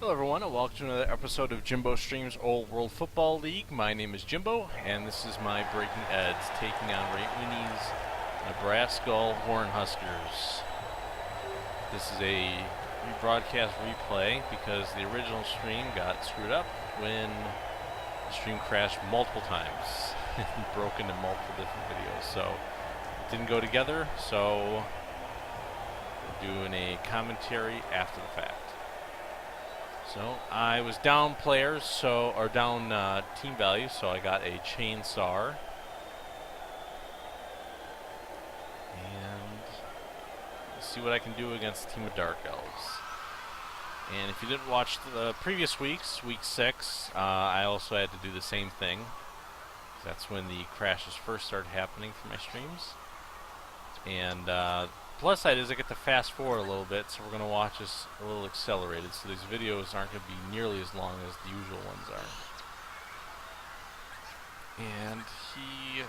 Hello everyone, and welcome to another episode of Jimbo Streams Old World Football League. My name is Jimbo, and this is my Breaking Eds, taking on RaUni's Nebraskull HornHuskers. This is a rebroadcast replay because the original stream got screwed up when the stream crashed multiple times and broke into multiple different videos. So it didn't go together, so we're doing a commentary after the fact. So I was down players, or down team value, so I got a chainsaw. And let's see what I can do against a team of Dark Elves. And if you didn't watch the previous weeks, week 6, I also had to do the same thing. That's when the crashes first started happening for my streams. And plus side is I get to fast forward a little bit, so we're going to watch this a little accelerated, so these videos aren't going to be nearly as long as the usual ones are. And he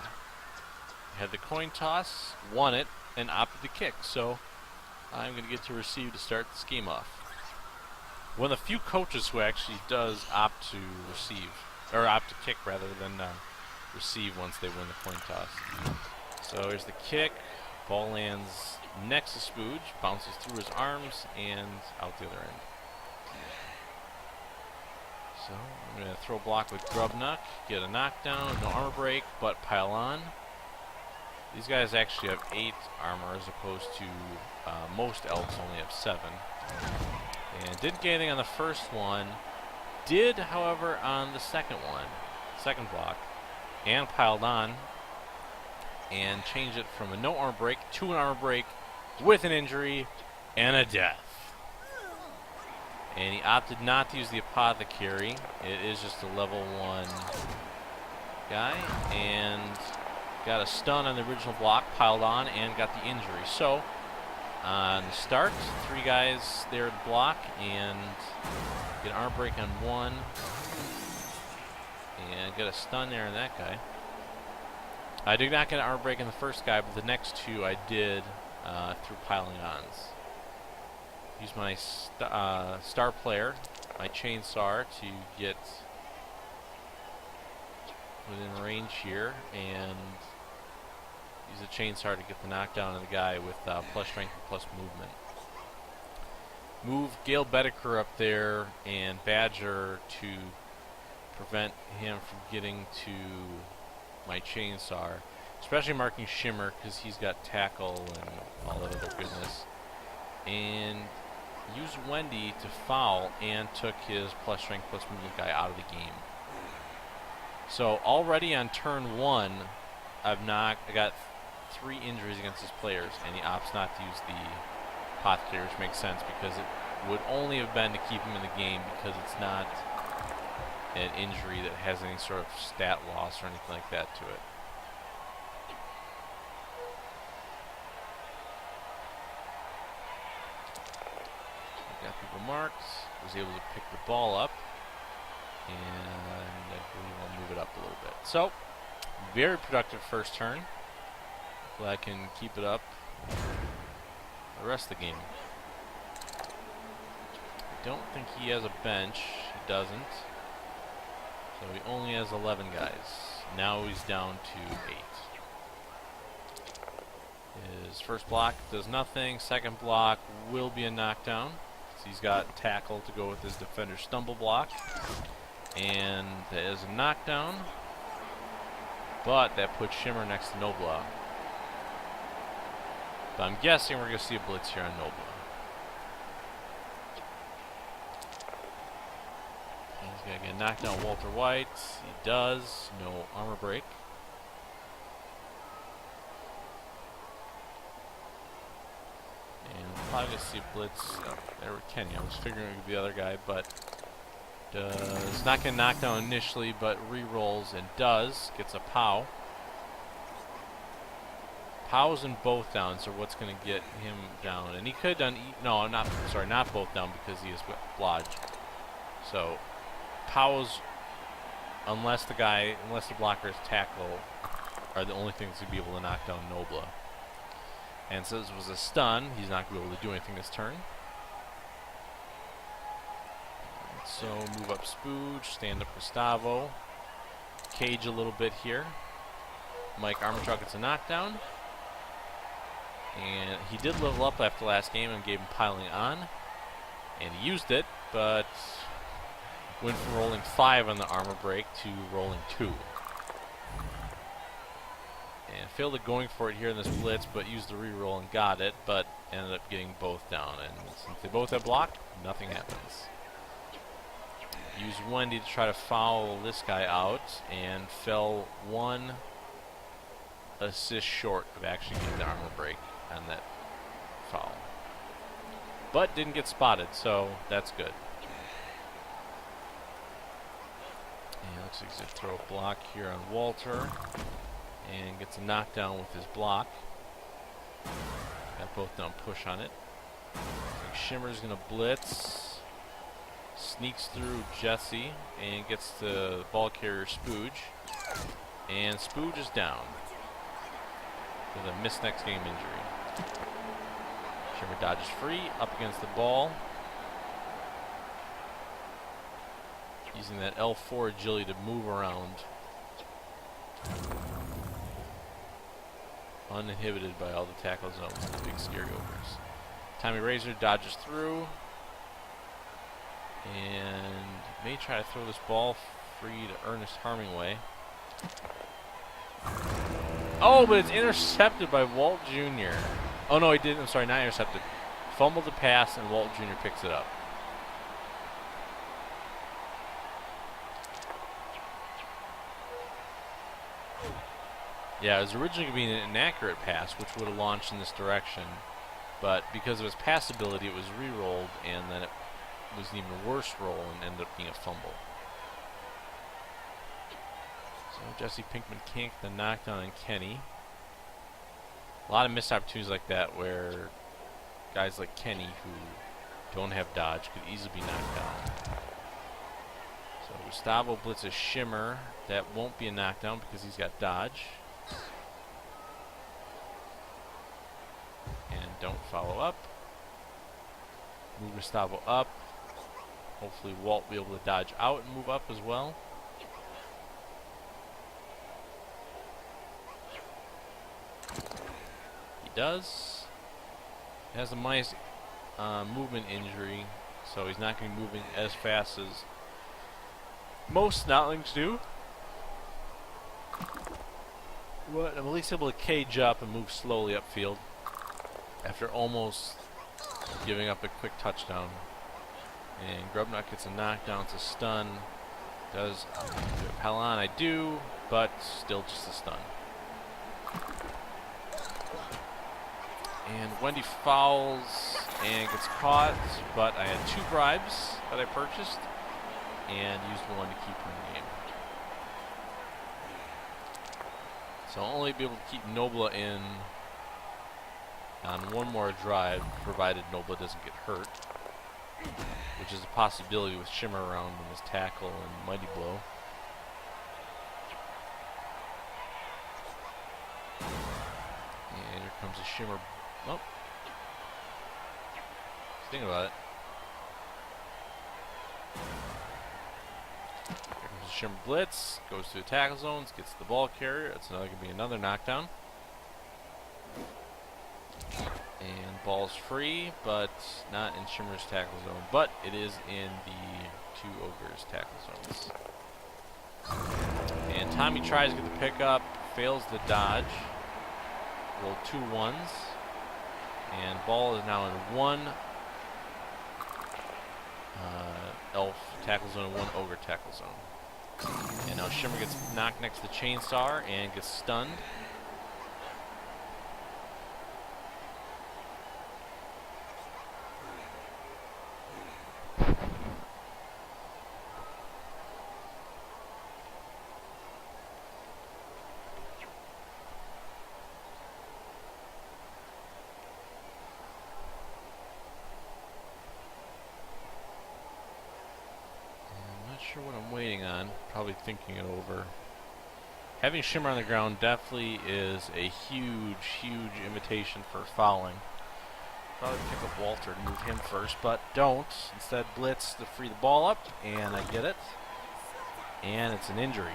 had the coin toss, won it, and opted to kick, so I'm going to get to receive to start this game off. One of the few coaches who actually does opt to receive, or opt to kick rather than receive once they win the coin toss. So here's the kick, ball lands next to Spooge, bounces through his arms and out the other end. So I'm going to throw a block with Grubnuck, get a knockdown, no armor break, but pile on. These guys actually have 8 armor as opposed to most elves only have 7. And didn't get anything on the first one. Did, however, on the second block, and piled on. And change it from a no armor break to an armor break with an injury and a death. And he opted not to use the apothecary. It is just a level 1 guy. And got a stun on the original block, piled on, and got the injury. So, on the start, 3 guys there to block, and get an armor break on 1. And get a stun there on that guy. I did not get an armor break in the first guy, but the next 2 I did through piling ons. Use my star player, my chainsaw, to get within range here, and use the chainsaw to get the knockdown of the guy with plus strength and plus movement. Move Gale Bedecker up there and Badger to prevent him from getting to my chainsaw, especially marking Shimmer because he's got tackle and all that other goodness. And used Wendy to foul and took his plus strength plus movement guy out of the game. So already on turn 1, I got 3 injuries against his players, and he opts not to use the apothecary, which makes sense because it would only have been to keep him in the game because it's not an injury that has any sort of stat loss or anything like that to it. I got people marked, was able to pick the ball up, and I believe I'll move it up a little bit. So, very productive first turn. Hopefully I can keep it up the rest of the game. I don't think he has a bench. He doesn't. So he only has 11 guys. Now he's down to 8. His first block does nothing. Second block will be a knockdown. So he's got tackle to go with his defender stumble block. And that is a knockdown. But that puts Shimmer next to Nobla. But I'm guessing we're going to see a blitz here on Nobla. He's going to get knocked down Walter White. He does. No armor break. And we're probably going to see a blitz. Oh, there with Kenya. I was figuring it would be the other guy, but does not get knocked down initially, but re-rolls and does. Gets a POW. POWs in both down, so what's going to get him down? And he could have done... No, not both down because he is blodged. So... POWs, unless the blocker's tackle, are the only things to be able to knock down Nobla. And so this was a stun. He's not going to be able to do anything this turn. also move up Spooge, stand up Gustavo, cage a little bit here. Mike Armor Truck gets a knockdown. And he did level up after last game and gave him piling on. And he used it, but went from rolling 5 on the armor break to rolling 2. And failed at going for it here in this blitz, but used the reroll and got it, but ended up getting both down. And since they both have block, nothing happens. Use Wendy to try to foul this guy out, and fell 1 assist short of actually getting the armor break on that foul. But didn't get spotted, so that's good. And looks like he's going to throw a block here on Walter. And gets a knockdown with his block. Got both down push on it. Shimmer's going to blitz. Sneaks through Jesse and gets the ball carrier Spooge. And Spooge is down with a missed next game injury. Shimmer dodges free, up against the ball. Using that L4 agility to move around. Uninhibited by all the tackle zones and the big scary ogres. Tommy Razor dodges through. And may try to throw this ball free to Ernest Harmingway. Oh, but it's intercepted by Walt Jr. Oh no, he didn't. I'm sorry, not intercepted. Fumbled the pass and Walt Jr. picks it up. Yeah, it was originally going to be an inaccurate pass, which would have launched in this direction. But because of his pass ability, it was re-rolled, and then it was an even worse roll and ended up being a fumble. So Jesse Pinkman can't get the knockdown on Kenny. A lot of missed opportunities like that where guys like Kenny, who don't have dodge, could easily be knocked down. So Gustavo blitzes Shimmer. That won't be a knockdown because he's got dodge. And don't follow up. Move Gustavo up. Hopefully Walt will be able to dodge out and move up as well. He does. He has a minus movement injury, so he's not going to be moving as fast as most Snotlings do. But I'm at least able to cage up and move slowly upfield after almost giving up a quick touchdown. And Grubnut gets a knockdown to stun. Does Palan, I do, but still just a stun. And Wendy fouls and gets caught, but I had 2 bribes that I purchased and used 1 to keep her in the game. So I'll only be able to keep Nobla in on 1 more drive, provided Nobla doesn't get hurt, which is a possibility with Shimmer around in his tackle and Mighty Blow. And here comes a Shimmer. Oh. Think about it. Here comes a Shimmer blitz, goes through the tackle zones, gets the ball carrier. That's going to be another knockdown. And ball's free, but not in Shimmer's tackle zone. But it is in the 2 ogres' tackle zones. And Tommy tries to get the pickup, fails the dodge. Roll 2 1s. And ball is now in 1 elf tackle zone and 1 ogre tackle zone. And now Shimmer gets knocked next to the chainsaw and gets stunned. Sure what I'm waiting on. Probably thinking it over. Having Shimmer on the ground definitely is a huge, huge invitation for fouling. Probably pick up Walter to move him first, but don't. Instead, blitz to free the ball up, and I get it. And it's an injury.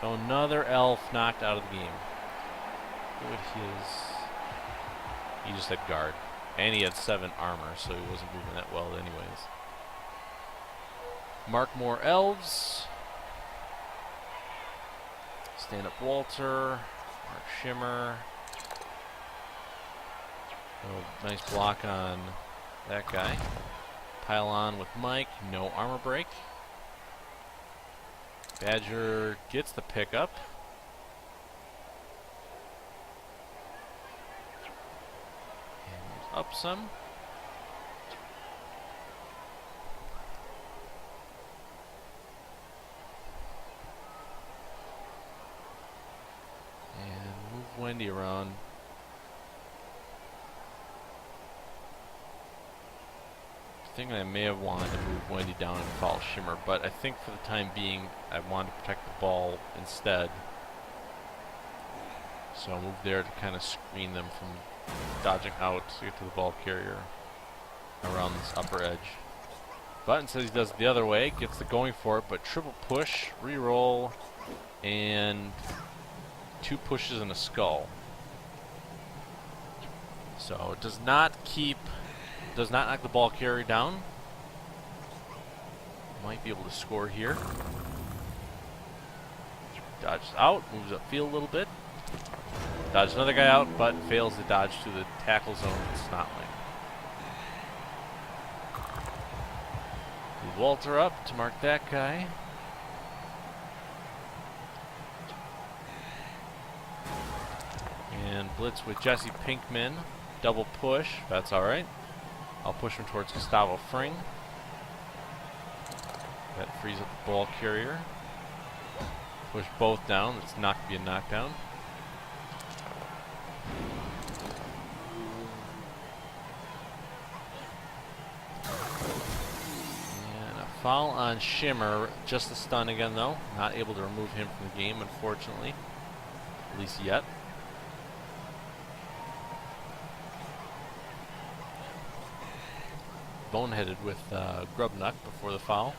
So another elf knocked out of the game. What he just had guard. And he had 7 armor, so he wasn't moving that well anyways. Mark more elves. Stand up Walter. Mark Shimmer. Oh, nice block on that guy. Pile on with Mike. No armor break. Badger gets the pickup. And moves up some. And move Wendy around. I think I may have wanted to move Wendy down and follow Shimmer, but I think for the time being I wanted to protect the ball instead. So I'll move there to kind of screen them from dodging out to get to the ball carrier around this upper edge. Button says he does it the other way, gets the going for it, but triple push, re-roll, and 2 pushes and a skull. So it does not knock the ball carrier down. Might be able to score here. Dodges out, moves upfield a little bit. Dodges another guy out, but fails to dodge to the tackle zone with Snotling. Move Walter up to mark that guy. And blitz with Jesse Pinkman. Double push, that's alright. I'll push him towards Gustavo Fring. That frees up the ball carrier. Push both down. That's not going to be a knockdown. And a foul on Shimmer. Just a stun again, though. Not able to remove him from the game, unfortunately. At least yet. Boneheaded with Grubnuck before the foul.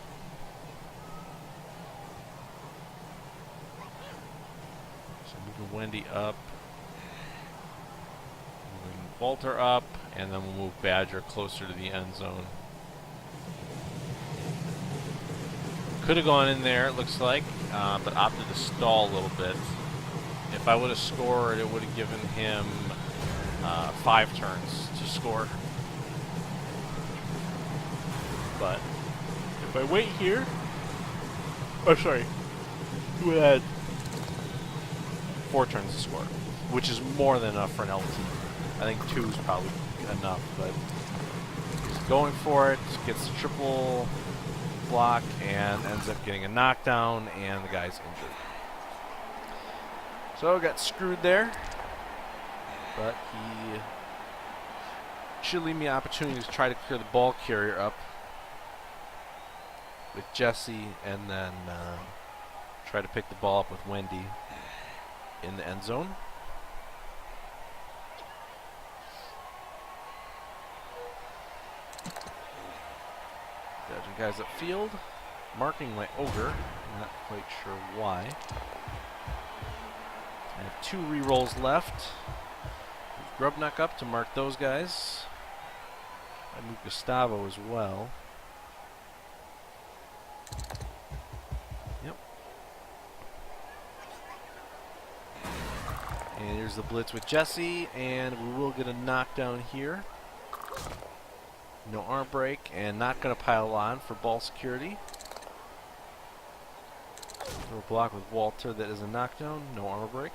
So moving Wendy up. Moving Walter up. And then we'll move Badger closer to the end zone. Could have gone in there, it looks like, but opted to stall a little bit. If I would have scored, it would have given him 5 turns to score. But if I wait here, oh sorry, we had 4 turns to score, which is more than enough for an LT. I think 2 is probably enough, but he's going for it, gets the triple block, and ends up getting a knockdown, and the guy's injured. So I got screwed there, but he should leave me an opportunity to try to clear the ball carrier up with Jesse, and then try to pick the ball up with Wendy in the end zone. Dodging guys upfield, marking my ogre, not quite sure why. I have 2 re-rolls left. Grubnuck up to mark those guys. I move Gustavo as well. Yep. And here's the blitz with Jesse, and we will get a knockdown here. No arm break, and not going to pile on for ball security. Little block with Walter, that is a knockdown. No armor break.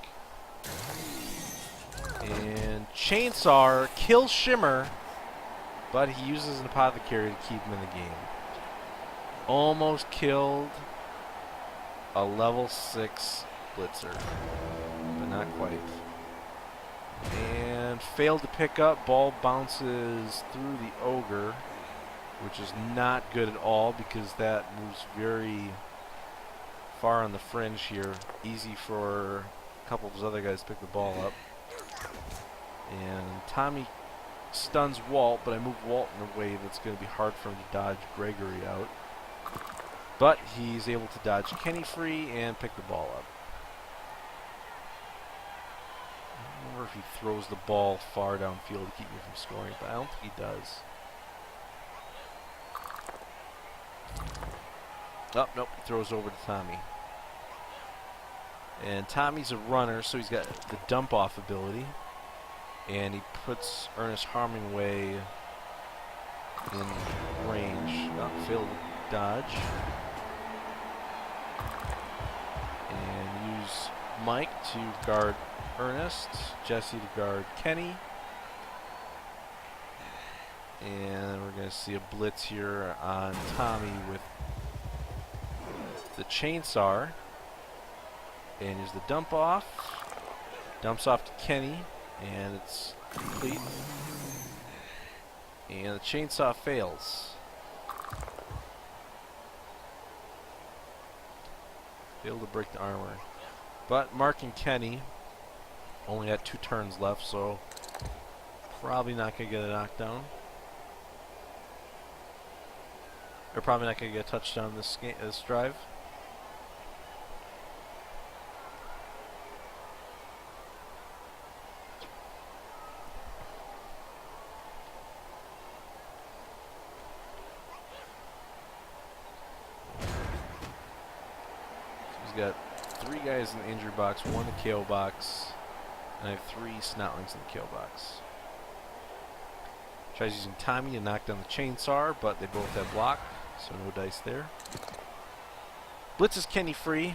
And Chainsaw kills Shimmer, but he uses an apothecary to keep him in the game. Almost killed a level 6 blitzer, but not quite. And failed to pick up. Ball bounces through the ogre, which is not good at all because that moves very far on the fringe here. Easy for a couple of his other guys to pick the ball up. And Tommy stuns Walt, but I move Walt in a way that's going to be hard for him to dodge Gregory out. But he's able to dodge Kenny free and pick the ball up. I wonder if he throws the ball far downfield to keep me from scoring, but I don't think he does. Oh, nope, he throws over to Tommy. And Tommy's a runner, so he's got the dump-off ability. And he puts Ernest Hemingway in range. Oh, failed to dodge. And use Mike to guard Ernest. Jesse to guard Kenny. And we're going to see a blitz here on Tommy with the chainsaw. And here's the dump off. Dumps off to Kenny. And it's complete. And the chainsaw fails. Failed to break the armor. But Mark and Kenny only got 2 turns left, so probably not going to get a knockdown. They're probably not going to get a touchdown this drive. Got 3 guys in the injury box, 1 in the KO box, and I have 3 snotlings in the KO box. Tries using Tommy to knock down the chainsaw, but they both have block, so no dice there. Blitzes Kenny free.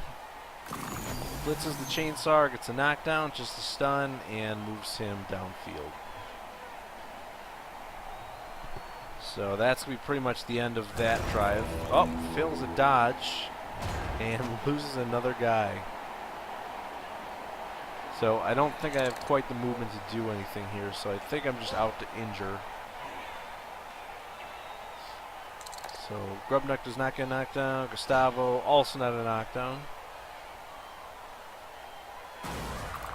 Blitzes the chainsaw, gets a knockdown, just a stun, and moves him downfield. So that's going to be pretty much the end of that drive. Oh, fails a dodge. And loses another guy. So I don't think I have quite the movement to do anything here, so I think I'm just out to injure. So Grubnuck does not get a knockdown. Gustavo also not a knockdown.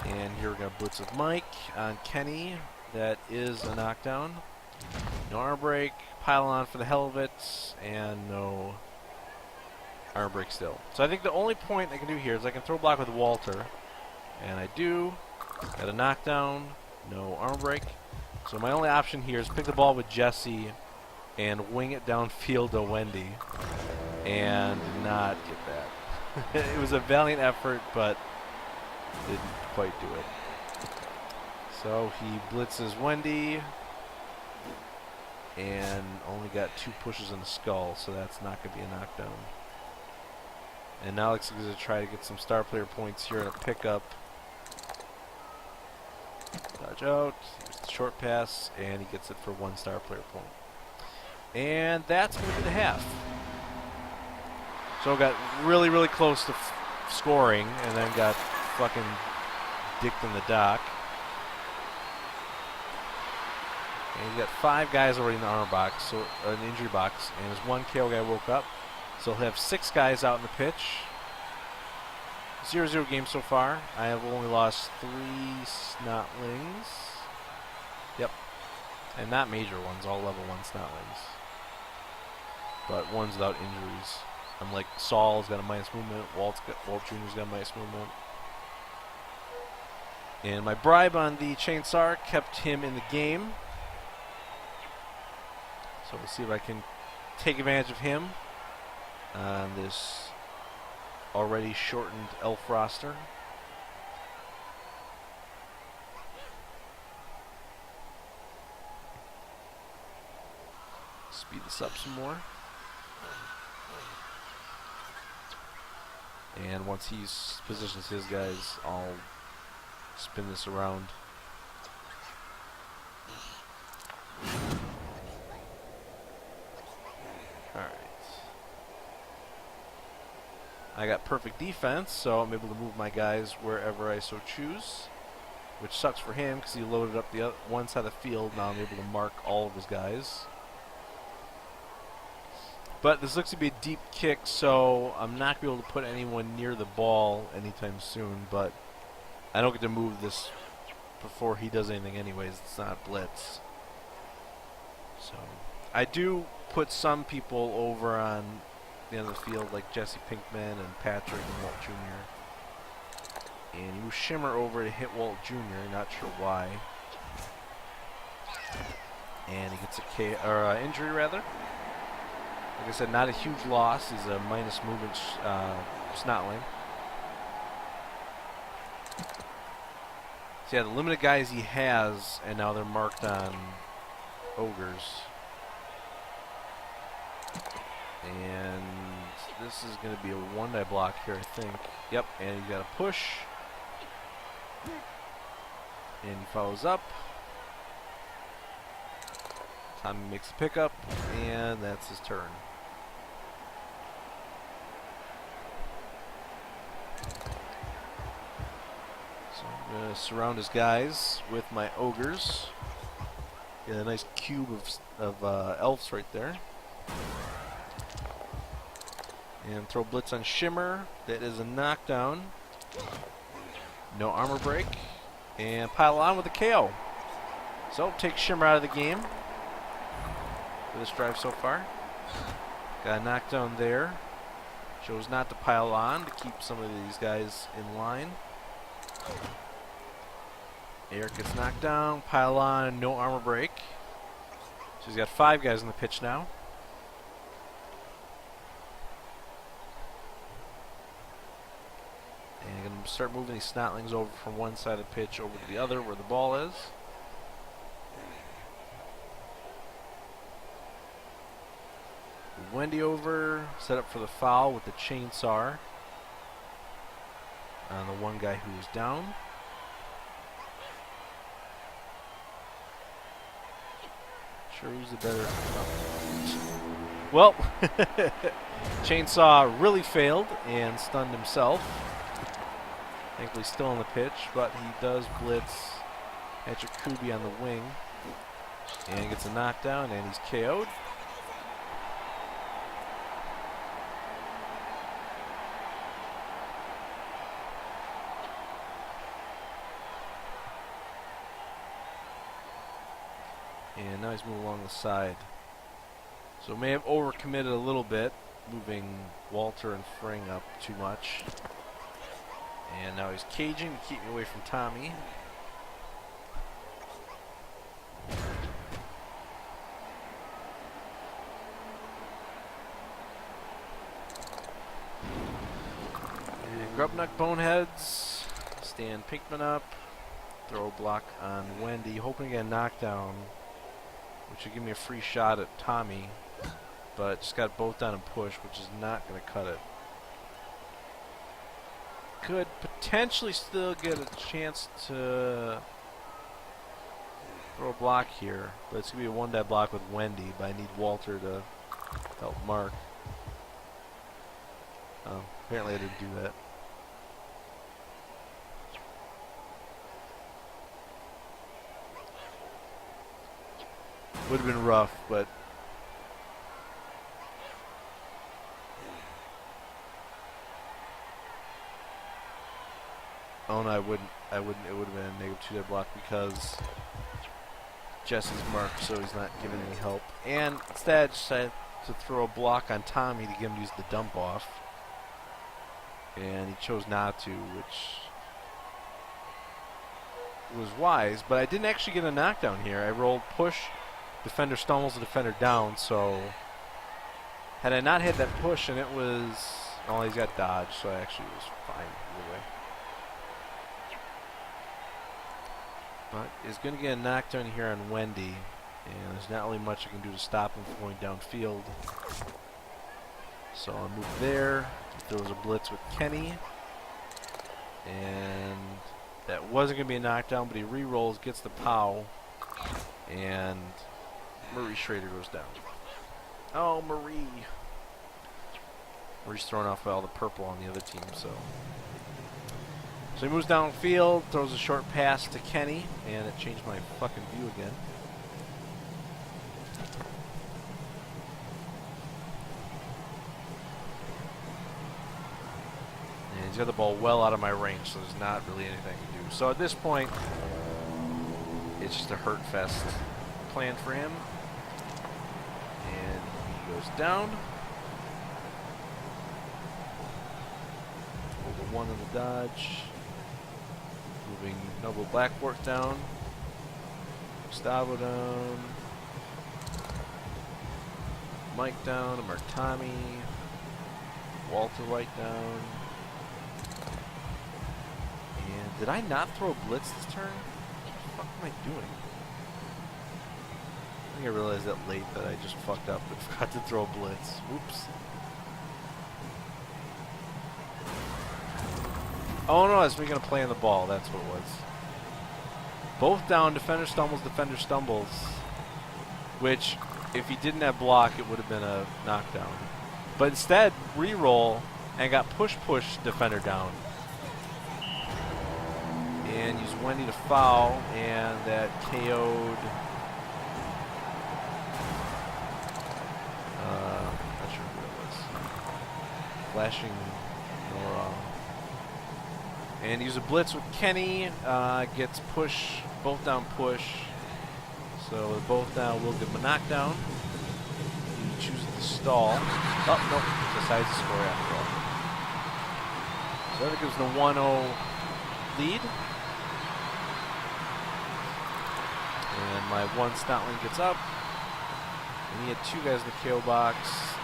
And here we're going to blitz with Mike on Kenny. That is a knockdown. No arm break. Pile on for the hell of it. And no arm break still. So I think the only point I can do here is I can throw block with Walter. And I do. Got a knockdown. No arm break. So my only option here is pick the ball with Jesse and wing it downfield to Wendy. And not get that. It was a valiant effort, but didn't quite do it. So he blitzes Wendy. And only got 2 pushes in the skull, so that's not going to be a knockdown. And now Alex is going to try to get some star player points here in a pickup. Dodge out, short pass, and he gets it for 1 star player point. And that's going to be the half. So got really, really close to scoring, and then got fucking dicked in the dock. And he's got 5 guys already in the armor box, so an injury box, and his 1 KO guy woke up. So he'll have 6 guys out in the pitch. 0-0 game so far. I have only lost 3 snotlings. Yep. And not major ones, all level 1 snotlings. But ones without injuries. I'm like, Saul's got a minus movement, Walt Jr.'s got a minus movement. And my bribe on the chainsaw kept him in the game. So we'll see if I can take advantage of him on this already shortened elf roster. Speed this up some more. And once he positions his guys, I'll spin this around. Alright. I got perfect defense, so I'm able to move my guys wherever I so choose. Which sucks for him because he loaded up the one side of the field. Now I'm able to mark all of his guys. But this looks to be a deep kick, so I'm not going to be able to put anyone near the ball anytime soon. But I don't get to move this before he does anything anyways. It's not a blitz. So I do put some people over on the end of the field, like Jesse Pinkman and Patrick and Walt Jr. And you move Shimmer over to hit Walt Jr., not sure why. And he gets a injury, rather. Like I said, not a huge loss. He's a minus movement snotling. So yeah, the limited guys he has, and now they're marked on ogres. And this is going to be a one-die block here, I think. Yep, and he's got a push. And he follows up. Tommy makes the pickup, and that's his turn. So I'm going to surround his guys with my ogres. Get a nice cube of elves right there. And throw blitz on Shimmer. That is a knockdown. No armor break. And pile on with a KO. So take Shimmer out of the game for this drive so far. Got a knockdown there. Chose not to pile on to keep some of these guys in line. Eric gets knocked down. Pile on, no armor break. So he's got 5 guys on the pitch now. And you're going to start moving these snotlings over from one side of the pitch over to the other where the ball is. Move Wendy over, set up for the foul with the chainsaw on the one guy who is down. Sure, who's the better? Oh. Well, chainsaw really failed and stunned himself. Thankfully still on the pitch, but he does blitz Patrick Kuby on the wing and gets a knockdown, and he's KO'd. And now he's moving along the side. So may have overcommitted a little bit, moving Walter and Fring up too much. And now he's caging to keep me away from Tommy. And Grubnuck Boneheads. Stand Pinkman up. Throw a block on Wendy, hoping to get a knockdown, which would give me a free shot at Tommy. But just got both down and push, which is not going to cut it. Could potentially still get a chance to throw a block here, but it's going to be a one-die block with Wendy, but I need Walter to help mark. Apparently I didn't do that. Would have been rough, but oh no, I wouldn't. It would have been a negative 2-die block because Jesse's marked, so he's not giving any help. And instead, I decided to throw a block on Tommy to get him to use the dump off, and he chose not to, which was wise. But I didn't actually get a knockdown here. I rolled push, defender stumbles the defender down. So had I not had that push, and it was, oh, he's got dodge, so I actually was fine either way. But he's going to get a knockdown here on Wendy, and there's not really much I can do to stop him from going downfield. So I'll move there. There was a blitz with Kenny, and that wasn't going to be a knockdown, but he re-rolls, gets the POW, and Marie Schrader goes down. Oh, Marie. Marie's thrown off by all the purple on the other team, so he moves downfield, throws a short pass to Kenny, and it changed my fucking view again. And he's got the ball well out of my range, so there's not really anything I can do. So at this point, it's just a hurt fest plan for him. And he goes down. Over 1 on the dodge. Moving Noble Blackport down. Gustavo down. Mike down. Martami. Walter White down. And did I not throw a blitz this turn? What the fuck am I doing? I think I realized that late that I just fucked up and forgot to throw a blitz. Oops. Oh no, I was making a play on the ball. That's what it was. Both down, defender stumbles, which, if he didn't have block, it would have been a knockdown. But instead, re-roll and got push, defender down. And used Wendy to foul, and that KO'd. Not sure who it was. Flashing Nora. And use a blitz with Kenny. Gets push, both down push. So with both down, we'll give him a knockdown. He chooses to stall. Oh, nope. Decides to score after all. So that gives him a 1-0 lead. And my one Stoutling gets up. And he had 2 guys in the KO box.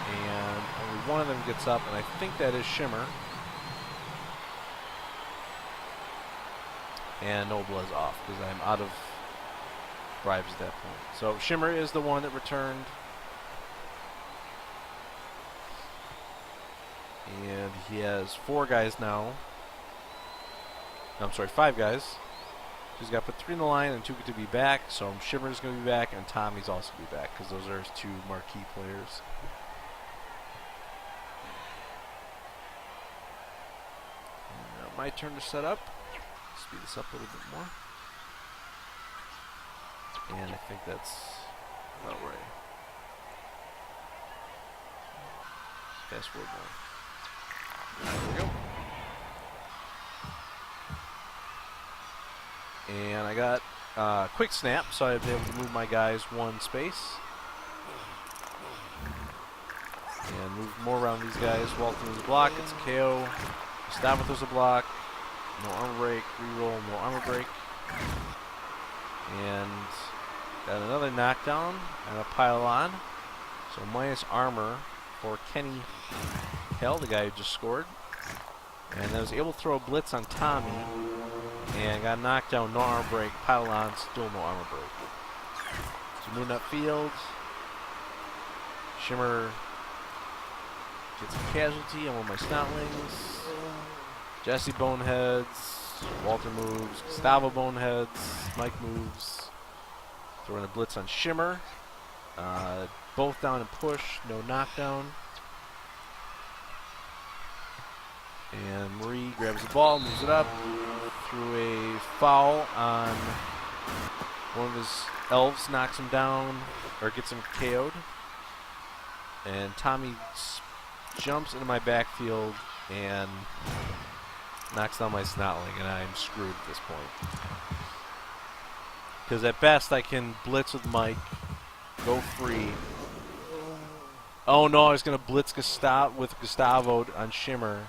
And only one of them gets up. And I think that is Shimmer. And Noble is off because I'm out of bribes at that point. So Shimmer is the one that returned. And he has 4 guys now. I'm sorry, 5 guys. He's got to put 3 in the line and 2 get to be back. So Shimmer's going to be back and Tommy's also going to be back because those are his 2 marquee players. And now my turn to set up. Speed this up a little bit more. And I think that's about right. Fast forward more. There we go. And I got quick snap, so I'd be able to move my guys 1 space. And move more around these guys. Walton throws a block, it's a KO. Gustavo throws a block. No armor break, reroll, no armor break. And got another knockdown and a pile on. So minus armor for Kenny Hell, the guy who just scored. And I was able to throw a blitz on Tommy. And got knocked down, no armor break, pile on, still no armor break. So moving upfield. Shimmer gets a casualty on one of my Snoutlings. Jesse boneheads, Walter moves, Gustavo boneheads, Mike moves. Throwing a blitz on Shimmer. Both down and push, no knockdown. And Marie grabs the ball, moves it up. Through a foul on one of his elves, knocks him down, or gets him KO'd. And Tommy jumps into my backfield and knocks down my Snotling, and I'm screwed at this point. Because at best I can blitz with Mike, go free. Oh no, I was going to blitz Gustavo on Shimmer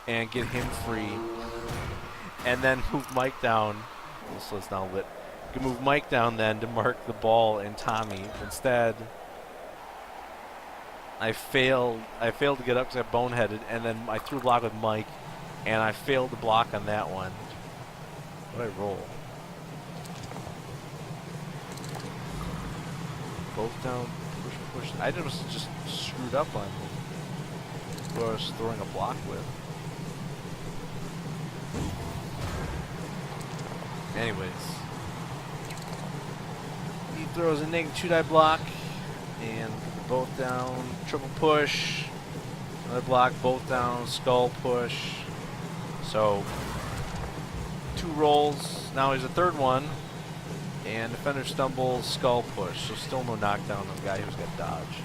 and get him free. And then move Mike down. So it's now lit. You can move Mike down then to mark the ball and Tommy. Instead, I failed to get up because I boneheaded, and then I threw a block with Mike, and I failed to block on that one. What did I roll? Both down, push. I just screwed up on who I was throwing a block with. Anyways, he throws a negative 2-die block, and both down, triple push, another block, both down, skull push. So 2 rolls. Now he's a 3rd one, and defender stumbles, skull push. So still no knockdown on the guy who's got dodge.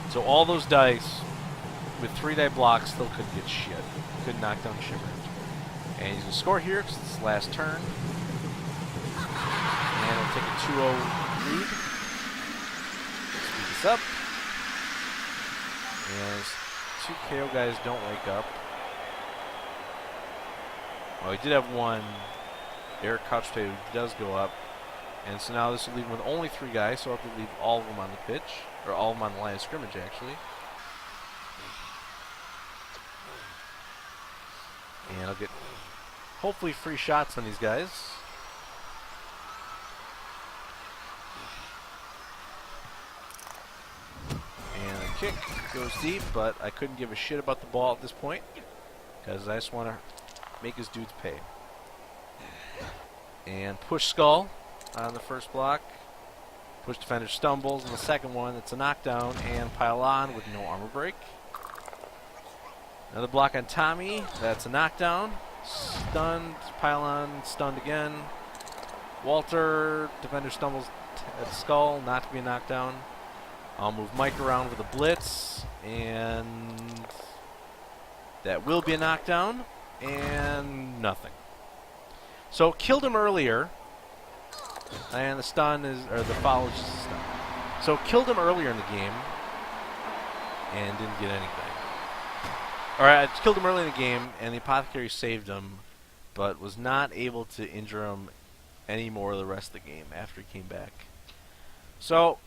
So all those dice with 3-die blocks still couldn't get shit. Couldn't knock down Shimmer. And he's going to score here because it's his last turn. And he'll take a 2-0 lead. wakes up. And his 2 KO guys don't wake up. Oh, he did have one. Eric Couchpay does go up. And so now this will leave him with only 3 guys, so I'll have to leave all of them on the pitch. Or all of them on the line of scrimmage, actually. And I'll get, hopefully, free shots on these guys. And the kick goes deep, but I couldn't give a shit about the ball at this point. Because I just want to make his dudes pay. And push Skull on the first block. Push defender stumbles on the second one. It's a knockdown and pile on with no armor break. Another block on Tommy. That's a knockdown. Stunned. Pile on. Stunned again. Walter. Defender stumbles at Skull. Not to be a knockdown. I'll move Mike around with a blitz. And that will be a knockdown. And nothing. So killed him earlier. And the stun is, or the foul is just a stun. So killed him earlier in the game. And didn't get anything. Alright, I killed him early in the game, and the apothecary saved him, but was not able to injure him anymore the rest of the game after he came back. So,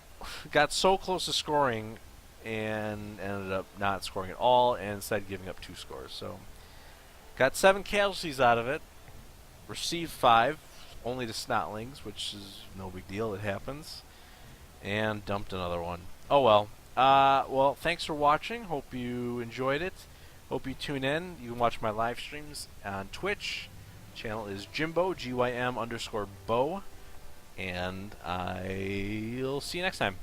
got so close to scoring, and ended up not scoring at all, and instead giving up 2 scores. So, got 7 casualties out of it, received 5, only to Snotlings, which is no big deal, it happens, and dumped another one. Oh well. Well, thanks for watching. Hope you enjoyed it. Hope you tune in. You can watch my live streams on Twitch. Channel is Jimbo, GYM_Bo. And I'll see you next time.